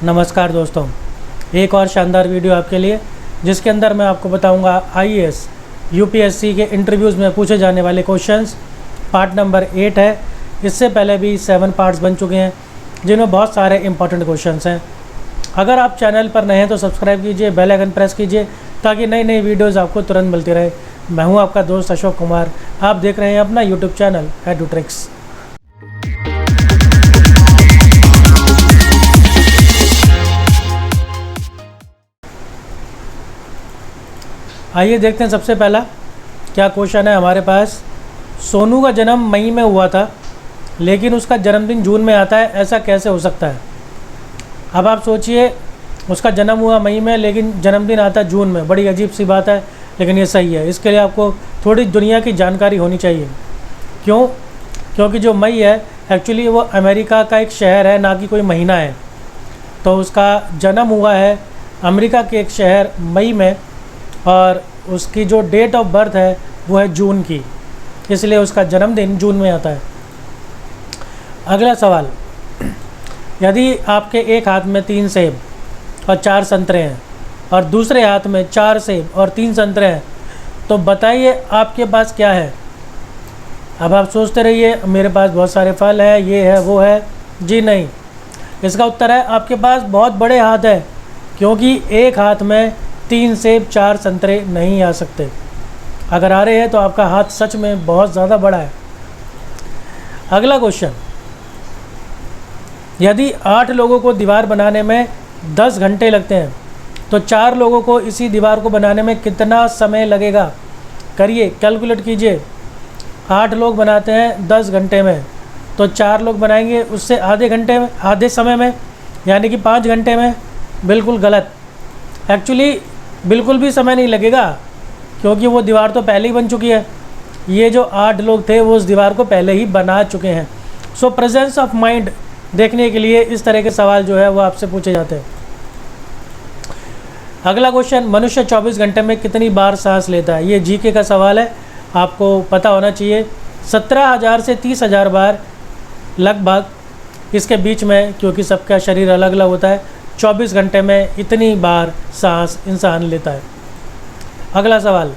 नमस्कार दोस्तों, एक और शानदार वीडियो आपके लिए जिसके अंदर मैं आपको बताऊंगा आईएएस यूपीएससी के इंटरव्यूज़ में पूछे जाने वाले क्वेश्चंस। पार्ट नंबर 8 है। इससे पहले भी 7 पार्ट्स बन चुके हैं जिनमें बहुत सारे इंपॉर्टेंट क्वेश्चंस हैं। अगर आप चैनल पर नए हैं तो सब्सक्राइब कीजिए, बेल आइकन प्रेस कीजिए ताकि नई नई वीडियोज़ आपको तुरंत मिलती रहे। मैं हूँ आपका दोस्त अशोक कुमार, आप देख रहे हैं अपना यूट्यूब चैनल एडुट्रिक्स। आइए देखते हैं सबसे पहला क्या क्वेश्चन है हमारे पास। सोनू का जन्म मई में हुआ था लेकिन उसका जन्मदिन जून में आता है, ऐसा कैसे हो सकता है। अब आप सोचिए, उसका जन्म हुआ मई में लेकिन जन्मदिन आता है जून में, बड़ी अजीब सी बात है, लेकिन ये सही है। इसके लिए आपको थोड़ी दुनिया की जानकारी होनी चाहिए। क्यों? क्योंकि जो मई है एक्चुअली वो अमेरिका का एक शहर है, ना कि कोई महीना है। तो उसका जन्म हुआ है अमेरिका के एक शहर मई में और उसकी जो डेट ऑफ बर्थ है वो है जून की, इसलिए उसका जन्मदिन जून में आता है। अगला सवाल, यदि आपके एक हाथ में 3 सेब और 4 संतरे हैं और दूसरे हाथ में 4 सेब और 3 संतरे हैं तो बताइए आपके पास क्या है। अब आप सोचते रहिए मेरे पास बहुत सारे फल है, ये है वो है। जी नहीं, इसका उत्तर है आपके पास बहुत बड़े हाथ है, क्योंकि एक हाथ में 3 सेब 4 संतरे नहीं आ सकते। अगर आ रहे हैं तो आपका हाथ सच में बहुत ज़्यादा बड़ा है। अगला क्वेश्चन, यदि 8 लोगों को दीवार बनाने में 10 घंटे लगते हैं तो 4 लोगों को इसी दीवार को बनाने में कितना समय लगेगा। करिए, कैलकुलेट कीजिए। 8 लोग बनाते हैं 10 घंटे में, तो 4 लोग बनाएंगे उससे आधे घंटे में, आधे समय में, यानी कि 5 घंटे में। बिल्कुल गलत। एक्चुअली बिल्कुल भी समय नहीं लगेगा, क्योंकि वो दीवार तो पहले ही बन चुकी है। ये जो 8 लोग थे वो उस दीवार को पहले ही बना चुके हैं। सो प्रेजेंस ऑफ माइंड देखने के लिए इस तरह के सवाल जो है वो आपसे पूछे जाते हैं। अगला क्वेश्चन, मनुष्य 24 घंटे में कितनी बार सांस लेता है। ये जीके का सवाल है, आपको पता होना चाहिए। 17,000 से 30,000 बार लगभग, इसके बीच में, क्योंकि सबका शरीर अलग अलग होता है। 24 घंटे में इतनी बार सांस इंसान लेता है। अगला सवाल,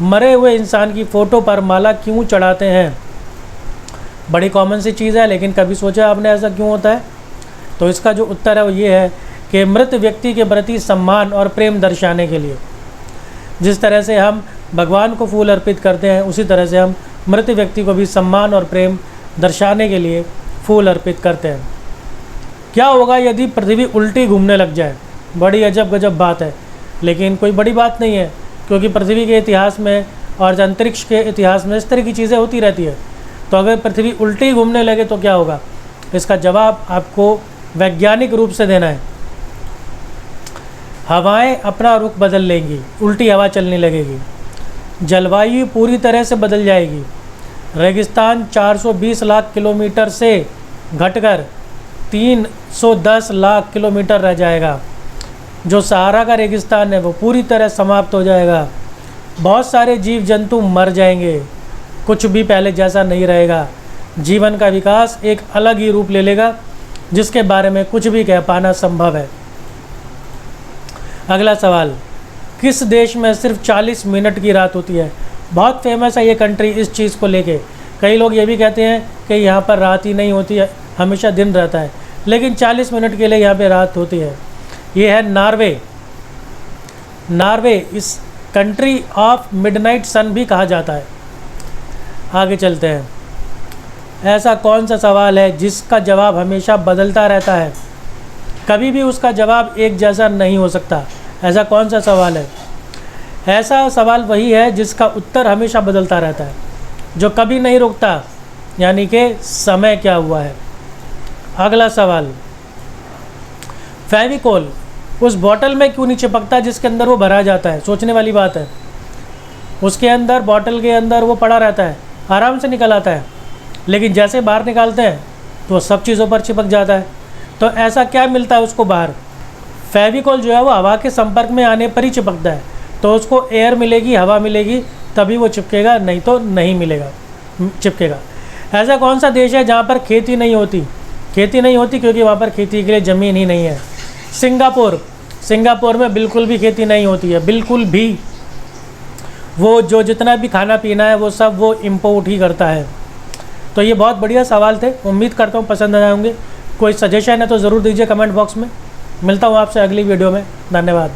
मरे हुए इंसान की फ़ोटो पर माला क्यों चढ़ाते हैं। बड़ी कॉमन सी चीज़ है, लेकिन कभी सोचा आपने ऐसा क्यों होता है। तो इसका जो उत्तर है वो ये है कि मृत व्यक्ति के प्रति सम्मान और प्रेम दर्शाने के लिए। जिस तरह से हम भगवान को फूल अर्पित करते हैं, उसी तरह से हम मृत व्यक्ति को भी सम्मान और प्रेम दर्शाने के लिए फूल अर्पित करते हैं। क्या होगा यदि पृथ्वी उल्टी घूमने लग जाए। बड़ी अजब गजब बात है, लेकिन कोई बड़ी बात नहीं है, क्योंकि पृथ्वी के इतिहास में और अंतरिक्ष के इतिहास में इस तरह की चीज़ें होती रहती है। तो अगर पृथ्वी उल्टी घूमने लगे तो क्या होगा, इसका जवाब आपको वैज्ञानिक रूप से देना है। हवाएं अपना रुख बदल लेंगी, उल्टी हवा चलने लगेगी। जलवायु पूरी तरह से बदल जाएगी। रेगिस्तान 420 लाख किलोमीटर से घटकर 310 लाख किलोमीटर रह जाएगा। जो सहारा का रेगिस्तान है वो पूरी तरह समाप्त हो जाएगा। बहुत सारे जीव जंतु मर जाएंगे, कुछ भी पहले जैसा नहीं रहेगा। जीवन का विकास एक अलग ही रूप ले लेगा, जिसके बारे में कुछ भी कह पाना संभव है। अगला सवाल, किस देश में सिर्फ 40 मिनट की रात होती है। बहुत फेमस है ये कंट्री इस चीज़ को लेके। कई लोग ये भी कहते हैं कि यहाँ पर रात ही नहीं होती है, हमेशा दिन रहता है, लेकिन 40 मिनट के लिए यहाँ पे रात होती है। ये है नॉर्वे। नॉर्वे इस कंट्री ऑफ मिडनाइट सन भी कहा जाता है। आगे चलते हैं। ऐसा कौन सा सवाल है जिसका जवाब हमेशा बदलता रहता है, कभी भी उसका जवाब एक जैसा नहीं हो सकता। ऐसा कौन सा सवाल है। ऐसा सवाल वही है जिसका उत्तर हमेशा बदलता रहता है, जो कभी नहीं रुकता, यानी कि समय क्या हुआ है। अगला सवाल, फेविकोल उस बॉटल में क्यों नहीं चिपकता जिसके अंदर वो भरा जाता है। सोचने वाली बात है। उसके अंदर, बॉटल के अंदर वो पड़ा रहता है, आराम से निकल आता है, लेकिन जैसे बाहर निकालते हैं तो सब चीज़ों पर चिपक जाता है। तो ऐसा क्या मिलता है उसको बाहर। फेविकोल जो है वो हवा के संपर्क में आने पर ही चिपकता है, तो उसको एयर मिलेगी, हवा मिलेगी, तभी वो चिपकेगा, नहीं तो नहीं मिलेगा, चिपकेगा। ऐसा कौन सा देश है जहाँ पर खेती नहीं होती। खेती नहीं होती क्योंकि वहाँ पर खेती के लिए ज़मीन ही नहीं है। सिंगापुर में बिल्कुल भी खेती नहीं होती है, बिल्कुल भी। वो जो जितना भी खाना पीना है वो सब वो इम्पोर्ट ही करता है। तो ये बहुत बढ़िया सवाल थे, उम्मीद करता हूँ पसंद आए होंगे। कोई सजेशन है तो ज़रूर दीजिए कमेंट बॉक्स में। मिलता हूँ आपसे अगली वीडियो में। धन्यवाद।